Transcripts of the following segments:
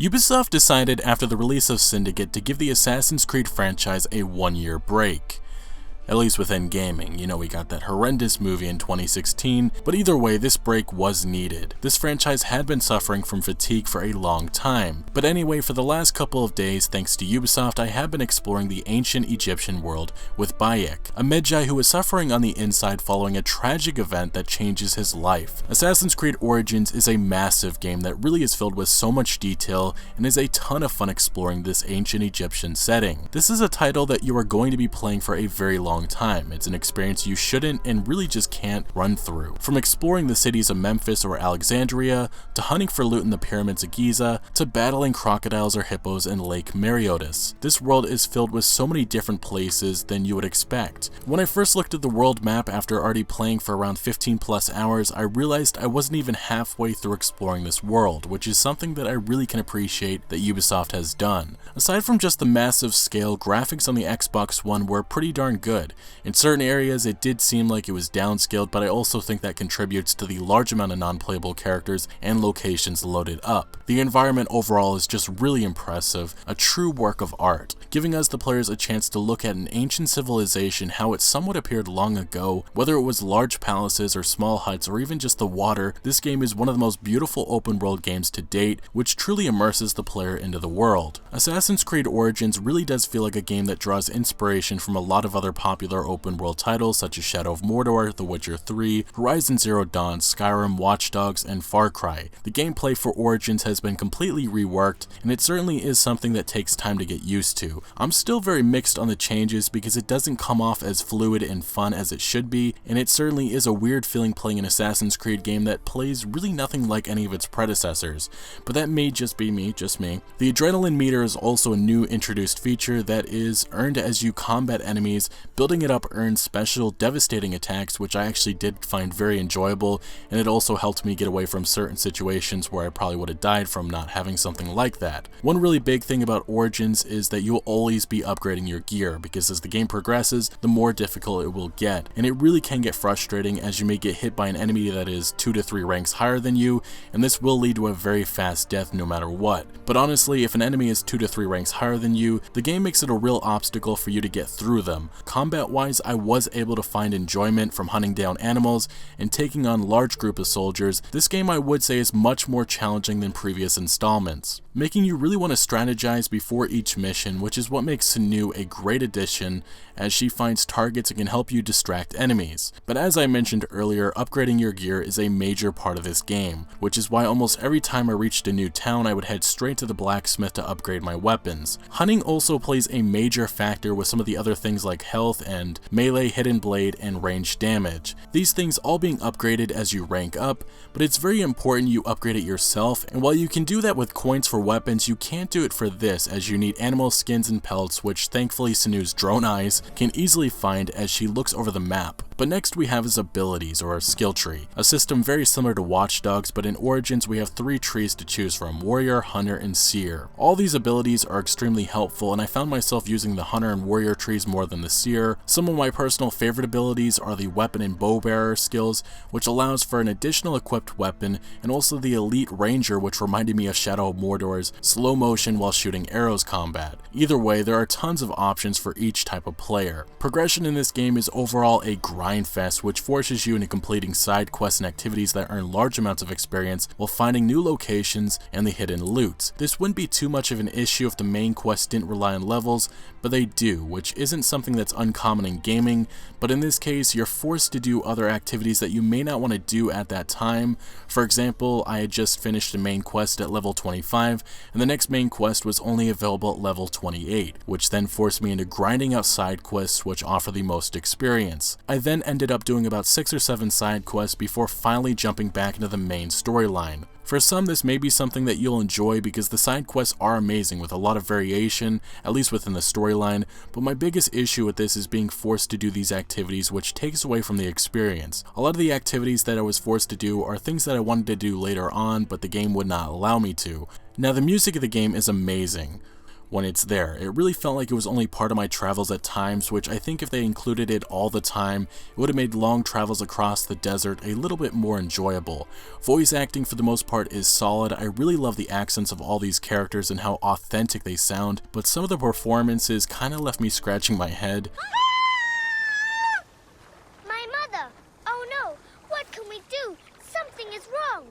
Ubisoft decided after the release of Syndicate to give the Assassin's Creed franchise a one-year break. At least within gaming. You know, we got that horrendous movie in 2016, but either way, this break was needed. This franchise had been suffering from fatigue for a long time. But anyway, for the last couple of days, thanks to Ubisoft, I have been exploring the ancient Egyptian world with Bayek, a Medjay who is suffering on the inside following a tragic event that changes his life. Assassin's Creed Origins is a massive game that really is filled with so much detail and is a ton of fun exploring this ancient Egyptian setting. This is a title that you are going to be playing for a very long time. It's an experience you shouldn't and really just can't run through. From exploring the cities of Memphis or Alexandria, to hunting for loot in the pyramids of Giza, to battling crocodiles or hippos in Lake Mareotis. This world is filled with so many different places than you would expect. When I first looked at the world map after already playing for around 15 plus hours, I realized I wasn't even halfway through exploring this world, which is something that I really can appreciate that Ubisoft has done. Aside from just the massive scale, graphics on the Xbox One were pretty darn good. In certain areas it did seem like it was downscaled, but I also think that contributes to the large amount of non-playable characters and locations loaded up. The environment overall is just really impressive, a true work of art, giving us the players a chance to look at an ancient civilization, how it somewhat appeared long ago. Whether it was large palaces or small huts or even just the water, this game is one of the most beautiful open world games to date, which truly immerses the player into the world. Assassin's Creed Origins really does feel like a game that draws inspiration from a lot of other popular open world titles such as Shadow of Mordor, The Witcher 3, Horizon Zero Dawn, Skyrim, Watch Dogs, and Far Cry. The gameplay for Origins has been completely reworked, and it certainly is something that takes time to get used to. I'm still very mixed on the changes because it doesn't come off as fluid and fun as it should be, and it certainly is a weird feeling playing an Assassin's Creed game that plays really nothing like any of its predecessors. But that may just be me, just me. The adrenaline meter is also a new introduced feature that is earned as you combat enemies. Building it up earns special devastating attacks, which I actually did find very enjoyable, and it also helped me get away from certain situations where I probably would have died from not having something like that. One really big thing about Origins is that you'll always be upgrading your gear, because as the game progresses, the more difficult it will get, and it really can get frustrating as you may get hit by an enemy that is 2 to 3 ranks higher than you, and this will lead to a very fast death no matter what. But honestly, if an enemy is 2 to 3 ranks higher than you, the game makes it a real obstacle for you to get through them. Combat-wise, I was able to find enjoyment from hunting down animals and taking on large group of soldiers. This game I would say is much more challenging than previous installments, making you really want to strategize before each mission, which is what makes Sanu a great addition, as she finds targets and can help you distract enemies. But as I mentioned earlier, upgrading your gear is a major part of this game, which is why almost every time I reached a new town I would head straight to the blacksmith to upgrade my weapons. Hunting also plays a major factor with some of the other things like health and melee, hidden blade, and range damage. These things all being upgraded as you rank up, but it's very important you upgrade it yourself, and while you can do that with coins for weapons, you can't do it for this, as you need animal skins and pelts, which thankfully Sanu's drone eyes can easily find as she looks over the map. But next we have his abilities, or skill tree, a system very similar to Watch Dogs, but in Origins we have 3 trees to choose from: Warrior, Hunter, and Seer. All these abilities are extremely helpful, and I found myself using the Hunter and Warrior trees more than the Seer. Some of my personal favorite abilities are the Weapon and Bow Bearer skills, which allows for an additional equipped weapon, and also the Elite Ranger, which reminded me of Shadow of Mordor's slow motion while shooting arrows combat. Either way, there are tons of options for each type of player. Progression in this game is overall a grind fest, which forces you into completing side quests and activities that earn large amounts of experience while finding new locations and the hidden loot. This wouldn't be too much of an issue if the main quests didn't rely on levels, but they do, which isn't something that's uncommon in gaming, but in this case you're forced to do other activities that you may not want to do at that time. For example, I had just finished a main quest at level 25, and the next main quest was only available at level 28, which then forced me into grinding out side quests which offer the most experience. I then ended up doing about 6 or 7 side quests before finally jumping back into the main storyline. For some, this may be something that you'll enjoy because the side quests are amazing with a lot of variation, at least within the storyline, but my biggest issue with this is being forced to do these activities, which takes away from the experience. A lot of the activities that I was forced to do are things that I wanted to do later on, but the game would not allow me to. Now, the music of the game is amazing. when it's there. It really felt like it was only part of my travels at times, which I think if they included it all the time, it would have made long travels across the desert a little bit more enjoyable. Voice acting for the most part is solid. I really love the accents of all these characters and how authentic they sound, but some of the performances kind of left me scratching my head. My mother! Oh no! What can we do? Something is wrong!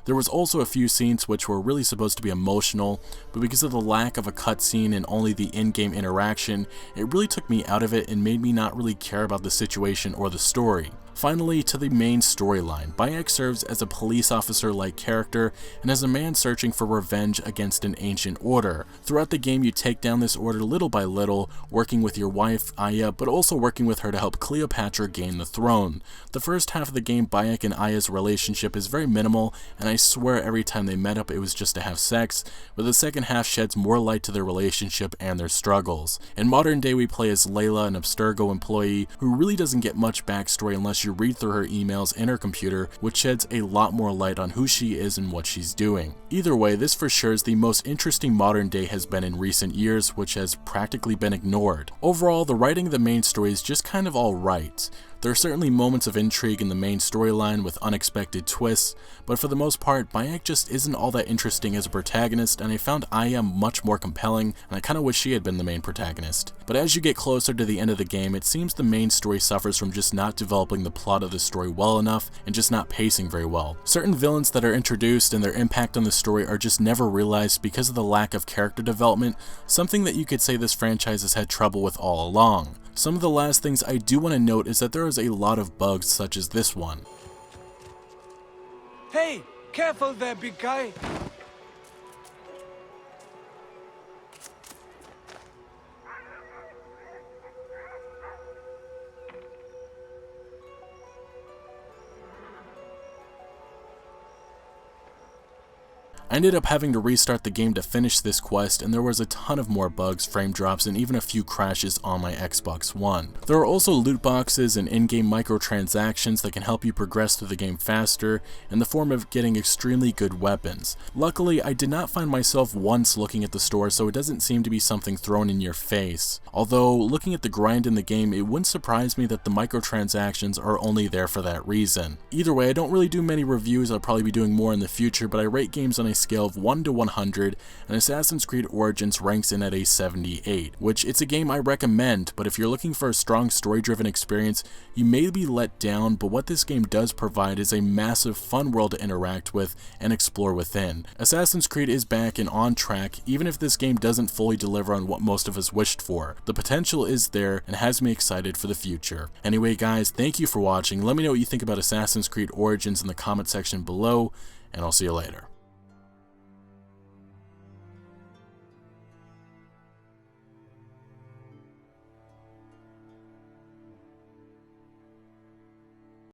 There was also a few scenes which were really supposed to be emotional, but because of the lack of a cutscene and only the in-game interaction, it really took me out of it and made me not really care about the situation or the story. Finally, to the main storyline. Bayek serves as a police officer-like character and as a man searching for revenge against an ancient order. Throughout the game, you take down this order little by little, working with your wife, Aya, but also working with her to help Cleopatra gain the throne. The first half of the game, Bayek and Aya's relationship is very minimal, and I swear every time they met up it was just to have sex, but the second half sheds more light to their relationship and their struggles. In modern day, we play as Layla, an Abstergo employee who really doesn't get much backstory unless you read through her emails in her computer, which sheds a lot more light on who she is and what she's doing. Either way, this for sure is the most interesting modern day has been in recent years, which has practically been ignored. Overall, the writing of the main story is just kind of alright. There are certainly moments of intrigue in the main storyline with unexpected twists, but for the most part, Bayek just isn't all that interesting as a protagonist, and I found Aya much more compelling, and I kinda wish she had been the main protagonist. But as you get closer to the end of the game, it seems the main story suffers from just not developing the plot of the story well enough, and just not pacing very well. Certain villains that are introduced and their impact on the story are just never realized because of the lack of character development, something that you could say this franchise has had trouble with all along. Some of the last things I do want to note is that there is a lot of bugs such as this one. Hey, careful there, big guy. I ended up having to restart the game to finish this quest, and there was a ton of more bugs, frame drops, and even a few crashes on my Xbox One. There are also loot boxes and in-game microtransactions that can help you progress through the game faster in the form of getting extremely good weapons. Luckily, I did not find myself once looking at the store, so it doesn't seem to be something thrown in your face. Although, looking at the grind in the game, it wouldn't surprise me that the microtransactions are only there for that reason. Either way, I don't really do many reviews. I'll probably be doing more in the future, but I rate games on a scale of 1 to 100, and Assassin's Creed Origins ranks in at a 78, which it's a game I recommend, but if you're looking for a strong story-driven experience, you may be let down, but what this game does provide is a massive fun world to interact with and explore within. Assassin's Creed is back and on track, even if this game doesn't fully deliver on what most of us wished for. The potential is there and has me excited for the future. Anyway guys, thank you for watching. Let me know what you think about Assassin's Creed Origins in the comment section below, and I'll see you later.